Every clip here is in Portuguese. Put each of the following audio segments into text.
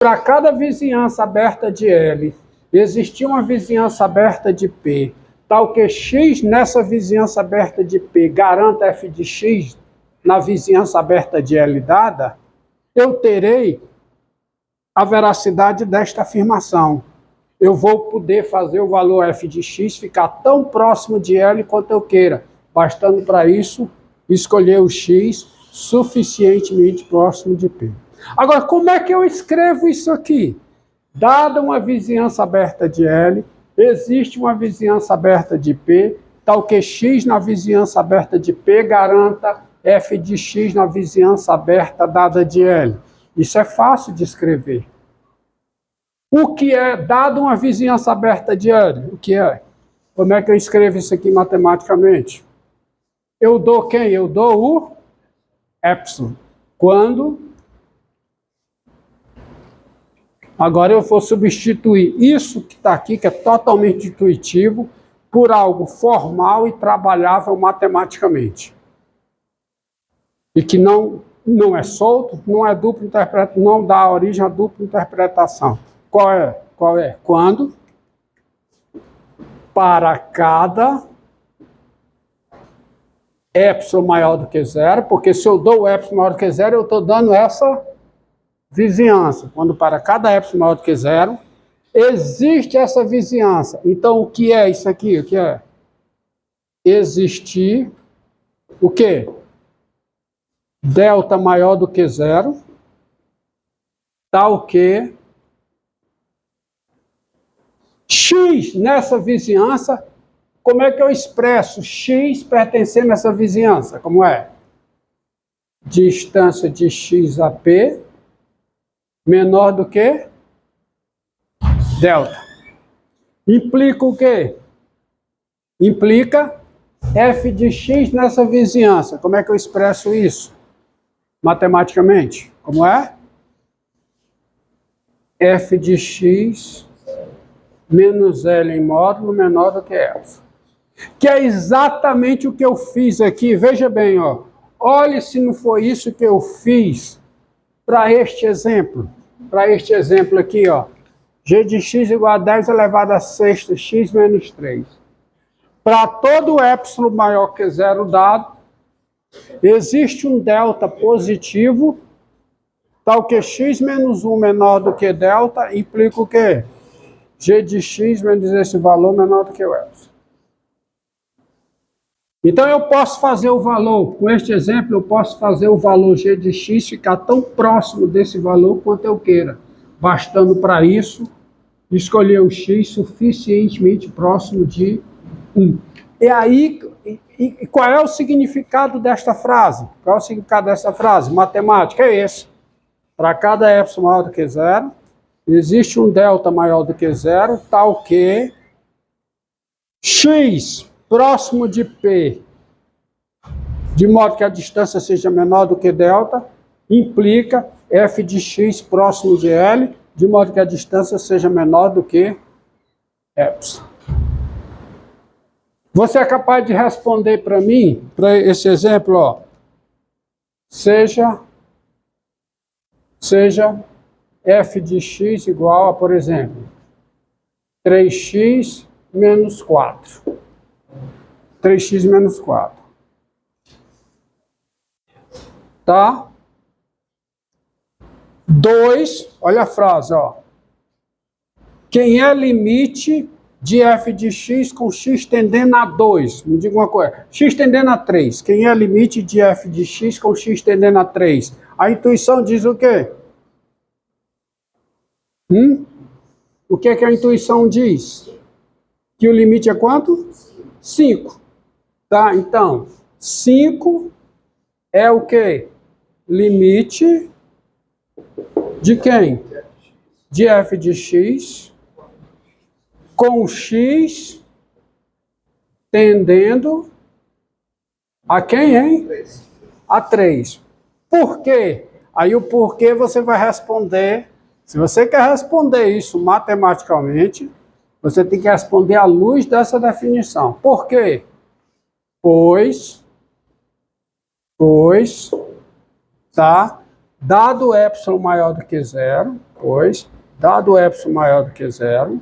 Para cada vizinhança aberta de L, existia uma vizinhança aberta de P, tal que X nessa vizinhança aberta de P garanta f de X na vizinhança aberta de L dada, eu terei a veracidade desta afirmação. Eu vou poder fazer o valor f de X ficar tão próximo de L quanto eu queira, bastando para isso escolher o X suficientemente próximo de P. Agora, como é que eu escrevo isso aqui? Dada uma vizinhança aberta de L, existe uma vizinhança aberta de P, tal que X na vizinhança aberta de P garanta f de X na vizinhança aberta dada de L. Isso é fácil de escrever. O que é dado uma vizinhança aberta de L? O que é? Como é que eu escrevo isso aqui matematicamente? Eu dou quem? Eu dou o epsilon. Quando agora eu vou substituir isso que está aqui, que é totalmente intuitivo, por algo formal e trabalhável matematicamente. E que não é solto, não é dupla interpretação, não dá origem à dupla interpretação. Qual é? Quando, para cada epsilon maior do que zero, porque se eu dou o epsilon maior do que zero, eu estou dando essa vizinhança. Quando para cada epsilon maior do que zero, existe essa vizinhança. Então, o que é isso aqui? O que é? Existir o quê? Delta maior do que zero, tal que X nessa vizinhança. Como é que eu expresso X pertencendo a essa vizinhança? Como é? Distância de X a P menor do que delta. Implica o quê? Implica f de X nessa vizinhança. Como é que eu expresso isso? Matematicamente. Como é? F de X menos L em módulo menor do que epsilon. Que é exatamente o que eu fiz aqui. Veja bem, ó. Olhe se não foi isso que eu fiz para este exemplo. Para este exemplo aqui, ó. G de x igual a 10 elevado a sexta, x menos 3. Para todo epsilon maior que zero dado, existe um delta positivo, tal que x menos 1 menor do que delta, implica o quê? G de x menos esse valor menor do que o epsilon. Então eu posso fazer o valor, com este exemplo, eu posso fazer o valor g de x ficar tão próximo desse valor quanto eu queira, bastando para isso escolher o x suficientemente próximo de 1. E aí, qual é o significado desta frase? Qual é o significado dessa frase? Matemática é esse. Para cada epsilon maior do que zero, existe um delta maior do que zero, tal que x próximo de P, de modo que a distância seja menor do que delta, implica f de x próximo de L, de modo que a distância seja menor do que epsilon. Você é capaz de responder para mim, para esse exemplo, ó, seja f de x igual a, por exemplo, 3x menos 4. 3x menos 4. Tá? 2, olha a frase, ó. Quem é limite de f de x com x tendendo a 2? Me diga uma coisa. X tendendo a 3. Quem é limite de f de x com x tendendo a 3? A intuição diz o quê? O que é que a intuição diz? Que o limite é quanto? 5. Tá? Então, 5 é o quê? Limite de quem? De f de x com x tendendo a quem, hein? A 3. Por quê? Aí o porquê você vai responder. Se você quer responder isso matematicamente, você tem que responder à luz dessa definição. Por quê? Pois, tá? dado epsilon maior do que zero, pois, dado epsilon maior do que zero,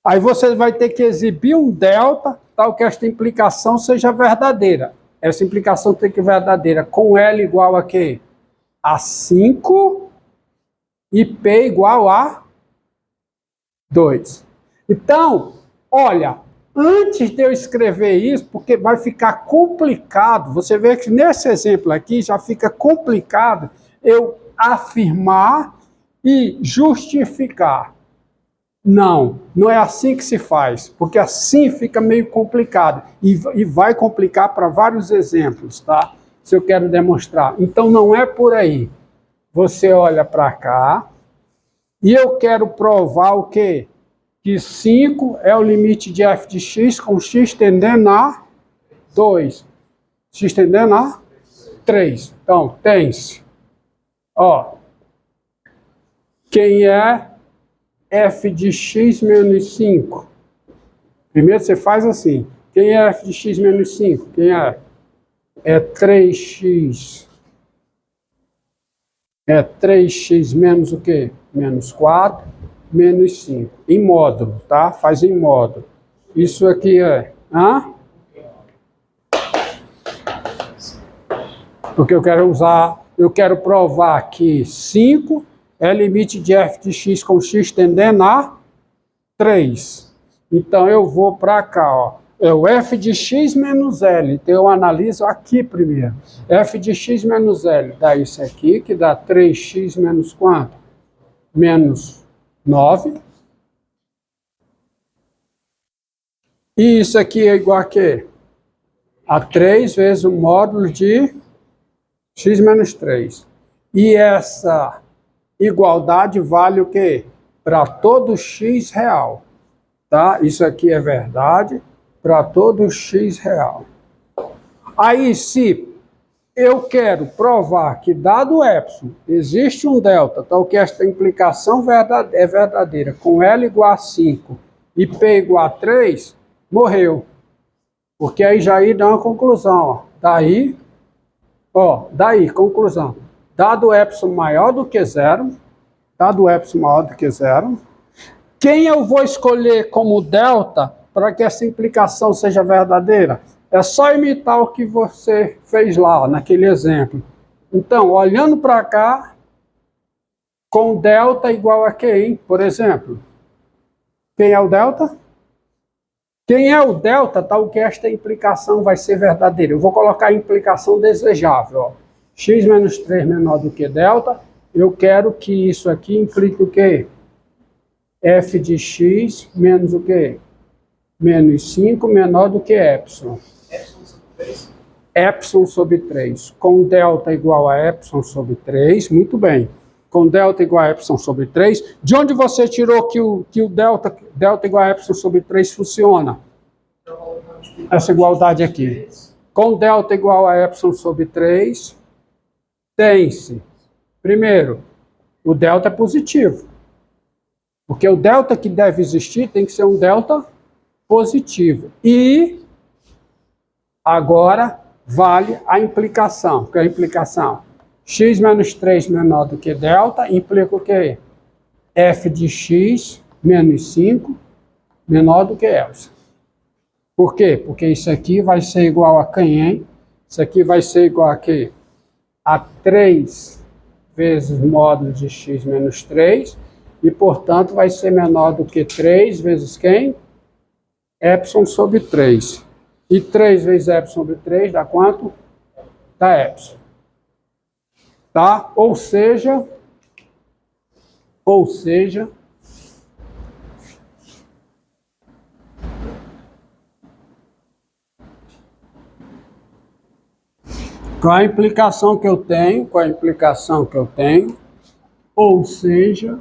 aí você vai ter que exibir um delta, tal que esta implicação seja verdadeira. Essa implicação tem que ser verdadeira com L igual a quê? A 5 e P igual a 2. Então, olha, antes de eu escrever isso, porque vai ficar complicado, você vê que nesse exemplo aqui já fica complicado eu afirmar e justificar. Não, não é assim que se faz, porque assim fica meio complicado e vai complicar para vários exemplos, tá? Se eu quero demonstrar. Então não é por aí. Você olha para cá e eu quero provar o quê? Que 5 é o limite de f de x com x tendendo a 2. X tendendo a 3. Então, tem-se. Ó, quem é f de x menos 5? Primeiro você faz assim. Quem é f de x menos 5? Quem é? É 3x. É 3x menos o quê? Menos 4, menos 5. Em módulo, tá? Faz em módulo. Isso aqui é... Hã? Porque eu quero usar... Eu quero provar que 5 é limite de f de x com x tendendo a 3. Então, eu vou para cá, ó. É o f de x menos L. Então, eu analiso aqui primeiro. F de x menos L dá isso aqui, que dá 3x menos quanto? Menos 9. E isso aqui é igual a quê? A 3 vezes o módulo de x menos 3. E essa igualdade vale o quê? Para todo x real. Tá? Isso aqui é verdade para todo x real. Aí, se eu quero provar que, dado epsilon, existe um delta, tal que esta implicação é verdadeira, com L igual a 5 e P igual a 3, morreu. Porque aí já dá uma conclusão. Ó. Daí, conclusão. Dado epsilon maior do que zero, quem eu vou escolher como delta para que essa implicação seja verdadeira? É só imitar o que você fez lá, naquele exemplo. Então, olhando para cá, com delta igual a quem, por exemplo? Quem é o delta? Quem é o delta, tal que esta implicação vai ser verdadeira. Eu vou colocar a implicação desejável. Ó. X menos 3 menor do que delta. Eu quero que isso aqui implique o quê? F de x menos o quê? Menos 5 menor do que epsilon. Epsilon sobre 3? Epsilon sobre 3. Com delta igual a epsilon sobre 3. Muito bem. Com delta igual a epsilon sobre 3. De onde você tirou que o delta igual a epsilon sobre 3 funciona? Essa igualdade aqui. Com delta igual a epsilon sobre 3, tem-se, primeiro, o delta é positivo. Porque o delta que deve existir tem que ser um delta positivo. E agora vale a implicação. Que é a implicação? X menos 3 menor do que delta implica o quê? F de x menos 5 menor do que epsilon. Por quê? Porque isso aqui vai ser igual a quem, hein? Isso aqui vai ser igual a quê? A 3 vezes módulo de x menos 3, e, portanto, vai ser menor do que 3 vezes quem? Epsilon sobre 3. E 3 vezes epsilon sobre 3 dá quanto? Dá epsilon. Tá? Ou seja, qual a implicação que eu tenho? Ou seja,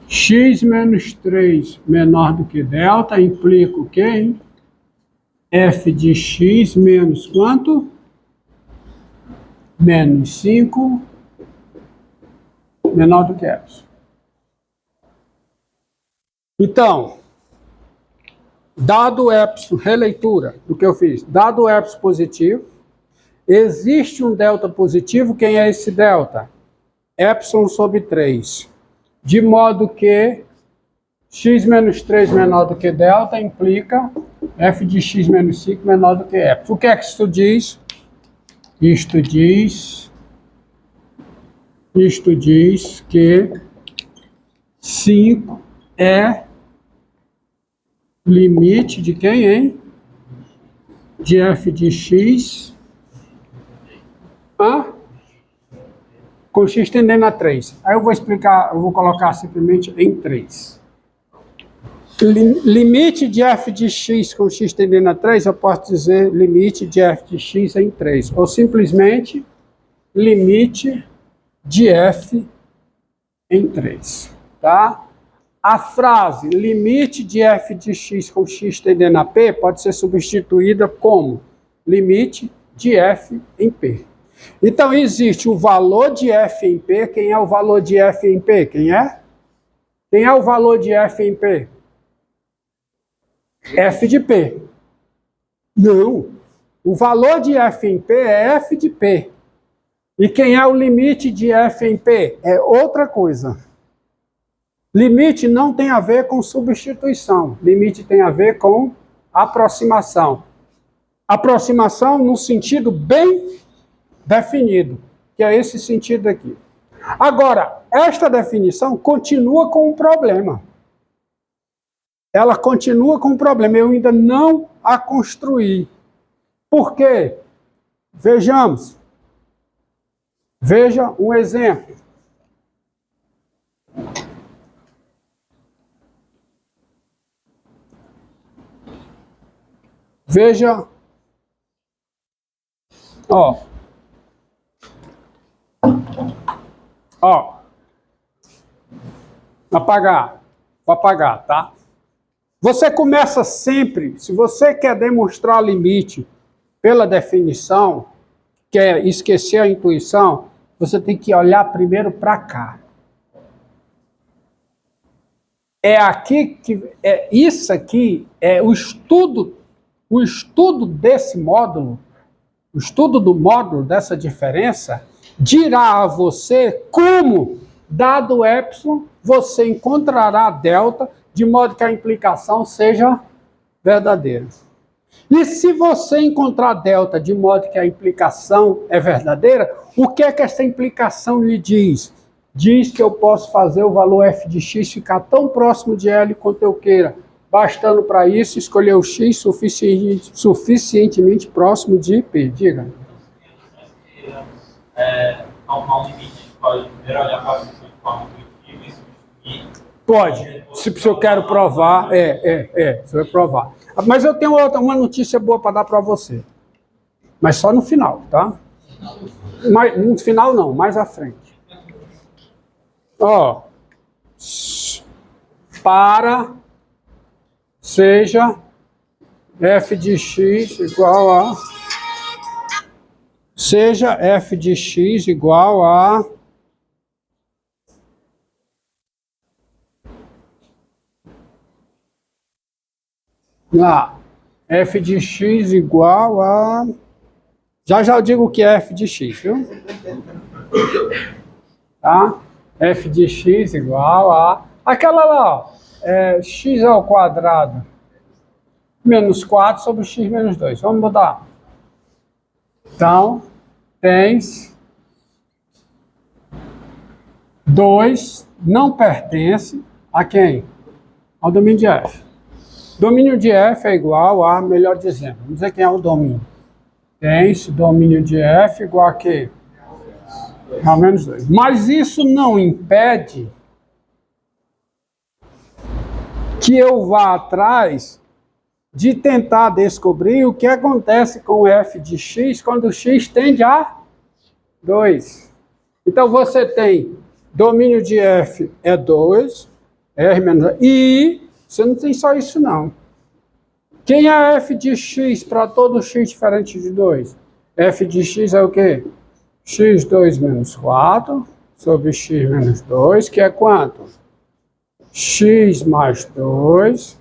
x menos 3 menor do que delta implica o quê, hein? F de x menos quanto? Menos 5 menor do que epsilon. Então, dado epsilon, releitura do que eu fiz, dado epsilon positivo, existe um delta positivo. Quem é esse delta? Epsilon sobre 3. De modo que x menos 3 menor do que delta implica f de x menos 5 menor do que epsilon. O que é que isso diz? Isto diz que 5 é limite de quem, hein? De f de x com x tendendo a 3. Aí eu vou explicar, eu vou colocar simplesmente em 3. Limite de f de x com x tendendo a 3, eu posso dizer limite de f de x em 3. Ou simplesmente limite de f em 3. Tá? A frase limite de f de x com x tendendo a p pode ser substituída como limite de f em p. Então, existe o valor de f em p. Quem é o valor de f em p? Quem é? Quem é o valor de f em p? F de p. Não. O valor de f em p é f de p. E quem é o limite de f em p? É outra coisa. Limite não tem a ver com substituição. Limite tem a ver com aproximação. Aproximação num sentido bem definido, que é esse sentido aqui. Agora, esta definição continua com um problema. Ela continua com um problema. Eu ainda não a construí. Por quê? Vejamos. Veja um exemplo. Veja. Ó. Apagar. Vou apagar, tá? Você começa sempre, se você quer demonstrar limite pela definição, quer esquecer a intuição, você tem que olhar primeiro para cá. Isso aqui é o estudo desse módulo, o estudo do módulo dessa diferença, dirá a você como, dado epsilon, você encontrará delta, de modo que a implicação seja verdadeira. E se você encontrar delta de modo que a implicação é verdadeira, o que é que essa implicação lhe diz? Diz que eu posso fazer o valor f de x ficar tão próximo de L quanto eu queira, bastando para isso escolher o x suficientemente próximo de P. Diga. Calcular um limite, pode primeiro olhar para a função de forma intuitiva e substituir. Pode, se eu quero provar, você vai provar. Mas eu tenho uma notícia boa para dar para você. Mas só no final, tá? Mas, no final não, mais à frente. Ó, para seja f de x igual a seja f de x igual a f de x igual a já eu digo o que é f de x, viu? Tá? F de x igual a aquela lá, ó, x ao quadrado menos 4 sobre x menos 2. Vamos mudar. Então, tens 2 não pertence a quem? Ao domínio de f. Domínio de f é igual a, melhor dizendo, vamos dizer quem é o domínio. Tens domínio de f igual a quê? A menos 2. Mas isso não impede que eu vá atrás de tentar descobrir o que acontece com f de x quando x tende a 2. Então você tem domínio de f é 2, r menos 2, e você não tem só isso não. Quem é f de x para todo x diferente de 2? F de x é o quê? x2 menos 4 sobre x menos 2, que é quanto? X mais 2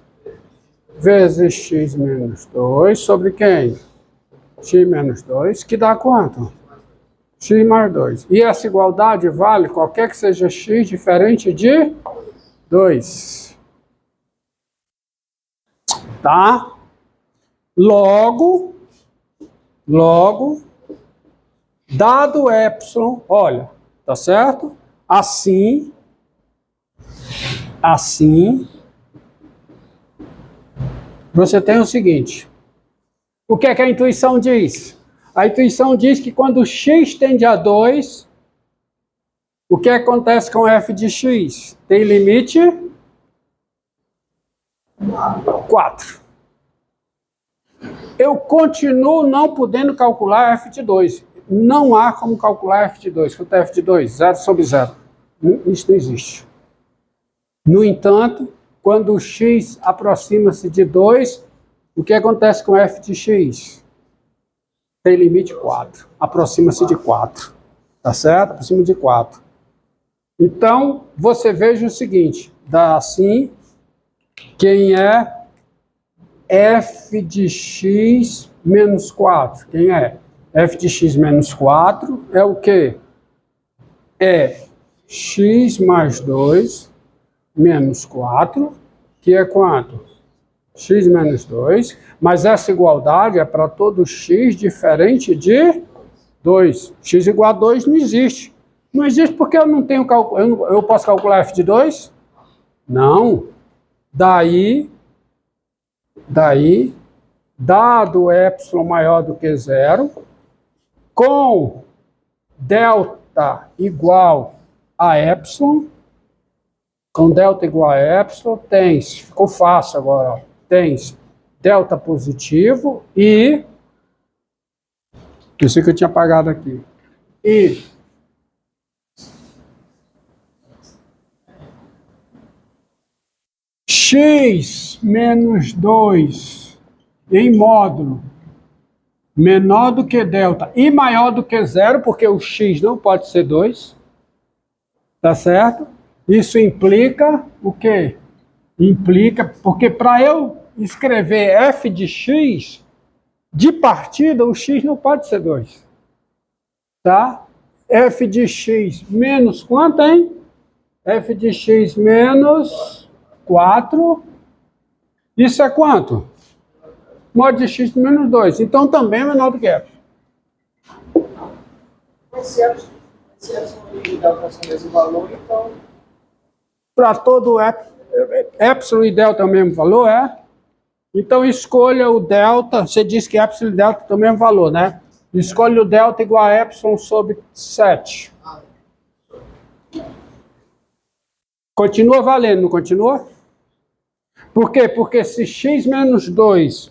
vezes x menos 2 sobre quem? x menos 2, que dá quanto? X mais 2. E essa igualdade vale qualquer que seja x diferente de 2. Tá? Logo, dado epsilon, olha, tá certo? Assim, você tem o seguinte. O que é que a intuição diz? A intuição diz que quando x tende a 2, o que acontece com f de x? Tem limite 4. Eu continuo não podendo calcular f de 2. Não há como calcular f de 2. Quanto é f de 2? 0 sobre 0. Isso não existe. No entanto, quando o x aproxima-se de 2, o que acontece com f de x? Tem limite 4. Aproxima-se de 4. Tá certo? Aproxima de 4. Então, você veja o seguinte. Dá assim, quem é f de x menos 4? Quem é? F de x menos 4 é o quê? É x mais 2 menos 4, que é quanto? X menos 2, mas essa igualdade é para todo x diferente de 2. X igual a 2 não existe. Não existe porque eu não tenho cálculo. Eu posso calcular f de 2? Não. Daí, dado epsilon maior do que 0, com delta igual a epsilon, tens, ficou fácil agora, ó, tens delta positivo e, isso que eu tinha apagado aqui, e x menos 2 em módulo menor do que delta e maior do que 0, porque o x não pode ser 2, tá certo? Isso implica o quê? Implica, porque para eu escrever f de x, de partida, o x não pode ser 2. Tá? F de x menos quanto, hein? F de x menos 4. Isso é quanto? Mod de x menos 2. Então também é menor do que f. Se epsilon e delta são o mesmo valor, então... Para todo epsilon e delta é o mesmo valor, é? Então escolha o delta, você diz que epsilon e delta tem o mesmo valor, né? Escolha o delta igual a epsilon sobre 7. Continua valendo, não continua? Por quê? Porque se x menos 2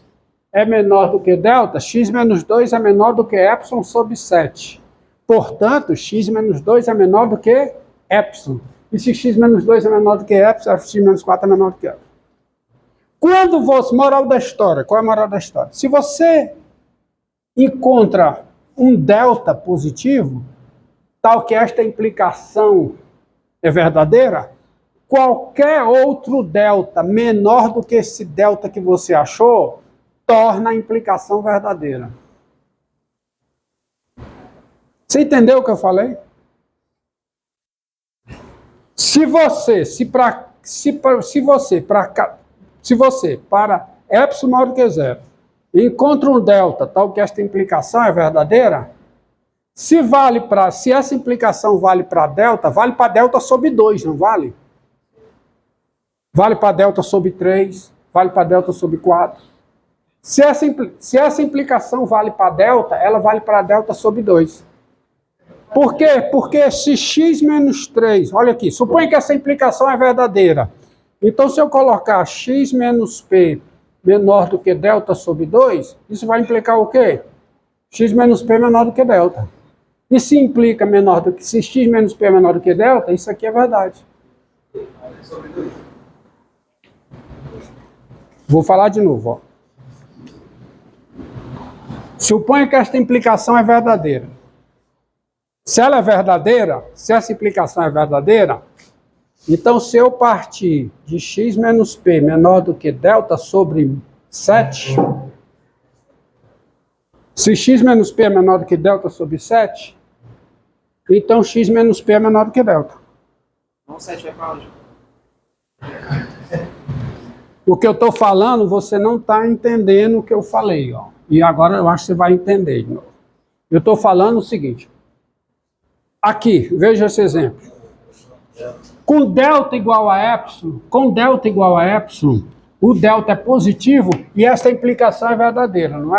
é menor do que delta, x menos 2 é menor do que epsilon sobre 7. Portanto, x menos 2 é menor do que epsilon. E se x menos 2 é menor do que epsilon, x menos 4 é menor do que epsilon. Quando você... Moral da história. Qual é a moral da história? Se você encontra um delta positivo, tal que esta implicação é verdadeira, qualquer outro delta menor do que esse delta que você achou, torna a implicação verdadeira. Você entendeu o que eu falei? Se você, para epsilon maior do que 0, encontra um delta tal que esta implicação é verdadeira, se essa implicação vale para delta sobre 2, não vale? Vale para delta sobre 3, vale para delta sobre 4. Se essa implicação vale para delta, ela vale para delta sobre 2. Por quê? Porque se x menos 3, olha aqui, suponha que essa implicação é verdadeira. Então, se eu colocar x menos p menor do que delta sobre 2, isso vai implicar o quê? X menos p menor do que delta. E se implica menor do que, se x menos p é menor do que delta, isso aqui é verdade. Vou falar de novo, ó. Suponha que esta implicação é verdadeira. Se ela é verdadeira, se essa implicação é verdadeira, então se eu partir de x menos p menor do que delta sobre 7, Se x menos p é menor do que delta sobre 7, então x menos p é menor do que delta. Então 7 vai para onde? O que eu estou falando, você não está entendendo o que eu falei, ó. E agora eu acho que você vai entender de novo. Eu estou falando o seguinte. Aqui, veja esse exemplo. Com delta igual a epsilon, o delta é positivo e essa implicação é verdadeira, não é?